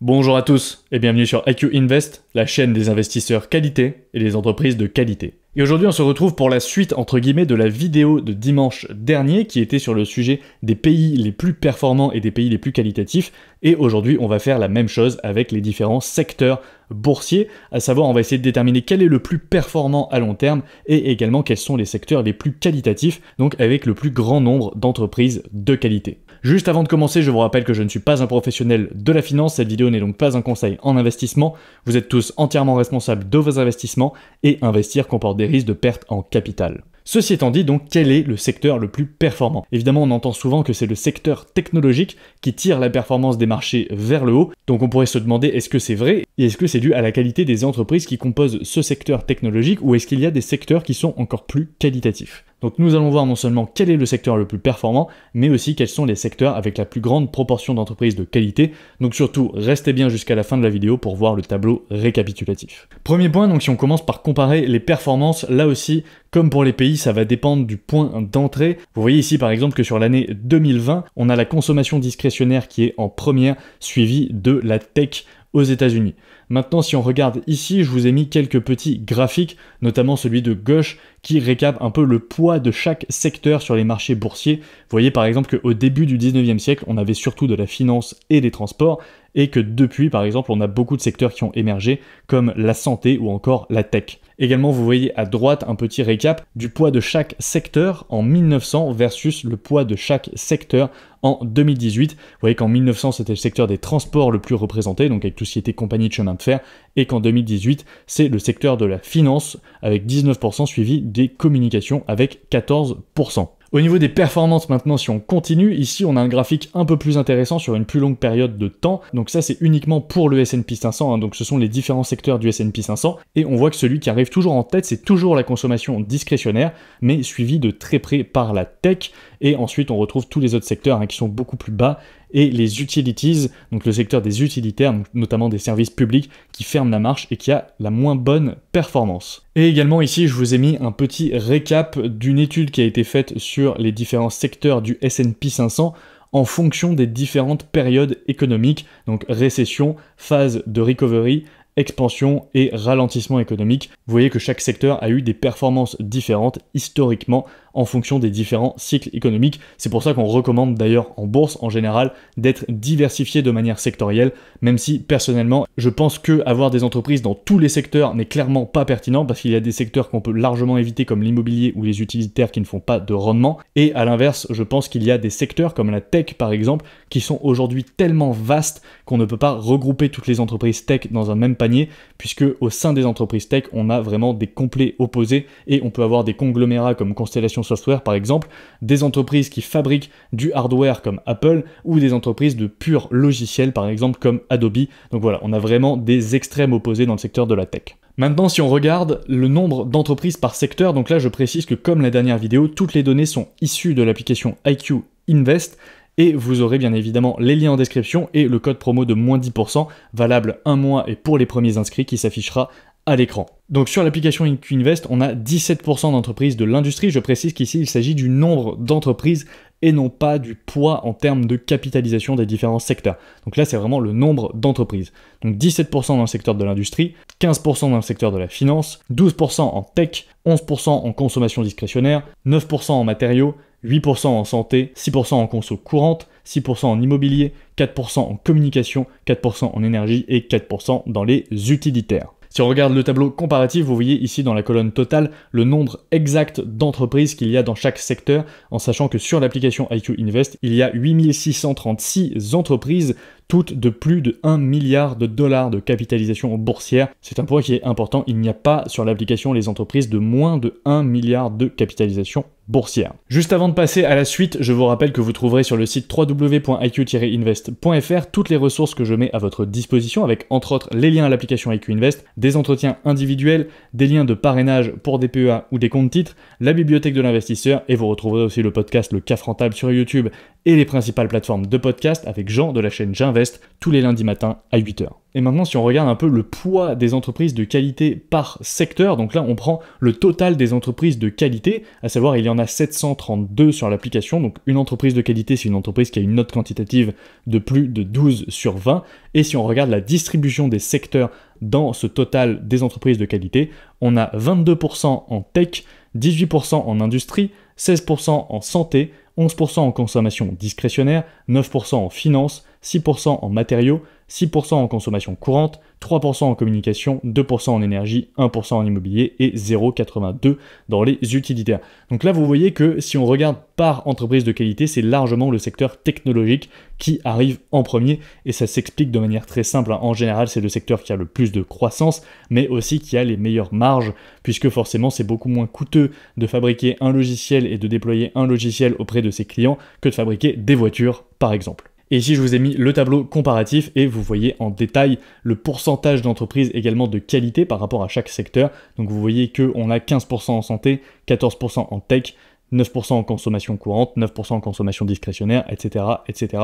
Bonjour à tous et bienvenue sur IQ Invest, la chaîne des investisseurs qualité et des entreprises de qualité. Et aujourd'hui on se retrouve pour la suite entre guillemets de la vidéo de dimanche dernier qui était sur le sujet des pays les plus performants et des pays les plus qualitatifs. Et aujourd'hui on va faire la même chose avec les différents secteurs boursiers, à savoir on va essayer de déterminer quel est le plus performant à long terme et également quels sont les secteurs les plus qualitatifs, donc avec le plus grand nombre d'entreprises de qualité. Juste avant de commencer, je vous rappelle que je ne suis pas un professionnel de la finance, cette vidéo n'est donc pas un conseil en investissement, vous êtes tous entièrement responsables de vos investissements et investir comporte des risques de perte en capital. Ceci étant dit, donc, quel est le secteur le plus performant? Évidemment, on entend souvent que c'est le secteur technologique qui tire la performance des marchés vers le haut, donc on pourrait se demander est-ce que c'est vrai et est-ce que c'est dû à la qualité des entreprises qui composent ce secteur technologique ou est-ce qu'il y a des secteurs qui sont encore plus qualitatifs? Donc nous allons voir non seulement quel est le secteur le plus performant, mais aussi quels sont les secteurs avec la plus grande proportion d'entreprises de qualité. Donc surtout, restez bien jusqu'à la fin de la vidéo pour voir le tableau récapitulatif. Premier point, donc si on commence par comparer les performances, là aussi, comme pour les pays, ça va dépendre du point d'entrée. Vous voyez ici par exemple que sur l'année 2020, on a la consommation discrétionnaire qui est en première, suivie de la tech aux États-Unis. Maintenant, si on regarde ici, je vous ai mis quelques petits graphiques, notamment celui de gauche, qui récap un peu le poids de chaque secteur sur les marchés boursiers. Vous voyez par exemple qu'au début du 19e siècle, on avait surtout de la finance et des transports, et que depuis, par exemple, on a beaucoup de secteurs qui ont émergé, comme la santé ou encore la tech. Également, vous voyez à droite un petit récap du poids de chaque secteur en 1900 versus le poids de chaque secteur en 2018. Vous voyez qu'en 1900, c'était le secteur des transports le plus représenté, donc avec tout ce qui était compagnie de chemin de fer, et qu'en 2018, c'est le secteur de la finance avec 19% suivi des communications avec 14%. Au niveau des performances maintenant, si on continue, ici on a un graphique un peu plus intéressant sur une plus longue période de temps. Donc ça c'est uniquement pour le S&P 500, donc ce sont les différents secteurs du S&P 500. Et on voit que celui qui arrive toujours en tête, c'est toujours la consommation discrétionnaire, mais suivi de très près par la tech. Et ensuite on retrouve tous les autres secteurs qui sont beaucoup plus bas. Et les utilities, donc le secteur des utilitaires, donc notamment des services publics, qui ferment la marche et qui a la moins bonne performance. Et également ici, je vous ai mis un petit récap d'une étude qui a été faite sur les différents secteurs du S&P 500 en fonction des différentes périodes économiques, donc récession, phase de recovery, expansion et ralentissement économique. Vous voyez que chaque secteur a eu des performances différentes historiquement en fonction des différents cycles économiques. C'est pour ça qu'on recommande d'ailleurs en bourse en général d'être diversifié de manière sectorielle, même si personnellement je pense que avoir des entreprises dans tous les secteurs n'est clairement pas pertinent parce qu'il y a des secteurs qu'on peut largement éviter comme l'immobilier ou les utilitaires qui ne font pas de rendement. Et à l'inverse, je pense qu'il y a des secteurs comme la tech par exemple qui sont aujourd'hui tellement vastes qu'on ne peut pas regrouper toutes les entreprises tech dans un même panier puisque au sein des entreprises tech on a vraiment des complets opposés et on peut avoir des conglomérats comme Constellation Software par exemple, des entreprises qui fabriquent du hardware comme Apple ou des entreprises de purs logiciels par exemple comme Adobe. Donc voilà, on a vraiment des extrêmes opposés dans le secteur de la tech. Maintenant, si on regarde le nombre d'entreprises par secteur, donc là je précise que comme la dernière vidéo, toutes les données sont issues de l'application IQ Invest et vous aurez bien évidemment les liens en description et le code promo de moins 10% valable un mois et pour les premiers inscrits qui s'affichera à l'écran. Donc sur l'application IQ Invest, on a 17% d'entreprises de l'industrie. Je précise qu'ici, il s'agit du nombre d'entreprises et non pas du poids en termes de capitalisation des différents secteurs. Donc là, c'est vraiment le nombre d'entreprises. Donc 17% dans le secteur de l'industrie, 15% dans le secteur de la finance, 12% en tech, 11% en consommation discrétionnaire, 9% en matériaux, 8% en santé, 6% en conso courante, 6% en immobilier, 4% en communication, 4% en énergie et 4% dans les utilitaires. Si on regarde le tableau comparatif, vous voyez ici dans la colonne totale le nombre exact d'entreprises qu'il y a dans chaque secteur, en sachant que sur l'application IQ Invest, il y a 8636 entreprises, toutes de plus de 1 milliard de dollars de capitalisation boursière. C'est un point qui est important, il n'y a pas sur l'application les entreprises de moins de 1 milliard de capitalisation boursière. Juste avant de passer à la suite, je vous rappelle que vous trouverez sur le site www.iq-invest.fr toutes les ressources que je mets à votre disposition avec entre autres les liens à l'application IQ Invest, des entretiens individuels, des liens de parrainage pour des PEA ou des comptes titres, la bibliothèque de l'investisseur et vous retrouverez aussi le podcast Le CAF Rentable sur YouTube et les principales plateformes de podcast avec Jean de la chaîne J'invest tous les lundis matins à 8h. Et maintenant, si on regarde un peu le poids des entreprises de qualité par secteur, donc là on prend le total des entreprises de qualité, à savoir il y en a 732 sur l'application, donc une entreprise de qualité c'est une entreprise qui a une note quantitative de plus de 12 sur 20, et si on regarde la distribution des secteurs dans ce total des entreprises de qualité, on a 22% en tech, 18% en industrie, 16% en santé, 11% en consommation discrétionnaire, 9% en finance, 6% en matériaux, 6% en consommation courante, 3% en communication, 2% en énergie, 1% en immobilier et 0,82% dans les utilitaires. Donc là, vous voyez que si on regarde par entreprise de qualité, c'est largement le secteur technologique qui arrive en premier et ça s'explique de manière très simple. En général, c'est le secteur qui a le plus de croissance, mais aussi qui a les meilleures marges, puisque forcément, c'est beaucoup moins coûteux de fabriquer un logiciel et de déployer un logiciel auprès de ses clients que de fabriquer des voitures, par exemple. Et ici, je vous ai mis le tableau comparatif et vous voyez en détail le pourcentage d'entreprises également de qualité par rapport à chaque secteur. Donc vous voyez qu'on a 15% en santé, 14% en tech, 9% en consommation courante, 9% en consommation discrétionnaire, etc., etc.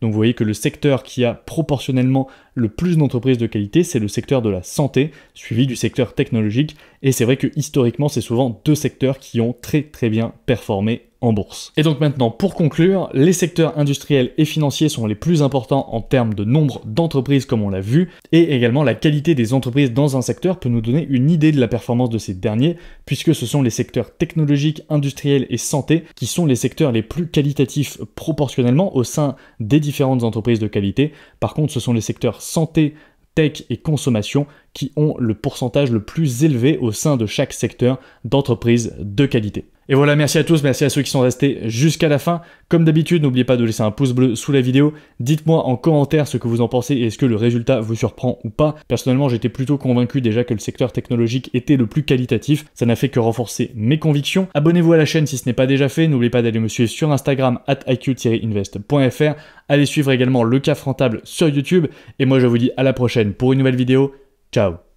Donc vous voyez que le secteur qui a proportionnellement le plus d'entreprises de qualité, c'est le secteur de la santé, suivi du secteur technologique. Et c'est vrai que historiquement, c'est souvent deux secteurs qui ont très très bien performé en bourse. Et donc maintenant, pour conclure, les secteurs industriels et financiers sont les plus importants en termes de nombre d'entreprises comme on l'a vu, et également la qualité des entreprises dans un secteur peut nous donner une idée de la performance de ces derniers, puisque ce sont les secteurs technologiques, industriels et santé qui sont les secteurs les plus qualitatifs proportionnellement au sein des différentes entreprises de qualité. Par contre, ce sont les secteurs santé, tech et consommation qui ont le pourcentage le plus élevé au sein de chaque secteur d'entreprise de qualité. Et voilà, merci à tous, merci à ceux qui sont restés jusqu'à la fin. Comme d'habitude, n'oubliez pas de laisser un pouce bleu sous la vidéo. Dites-moi en commentaire ce que vous en pensez et est-ce que le résultat vous surprend ou pas. Personnellement, j'étais plutôt convaincu déjà que le secteur technologique était le plus qualitatif. Ça n'a fait que renforcer mes convictions. Abonnez-vous à la chaîne si ce n'est pas déjà fait. N'oubliez pas d'aller me suivre sur Instagram @iq-invest.fr. Allez suivre également le CAF Rentable sur YouTube. Et moi, je vous dis à la prochaine pour une nouvelle vidéo. Ciao.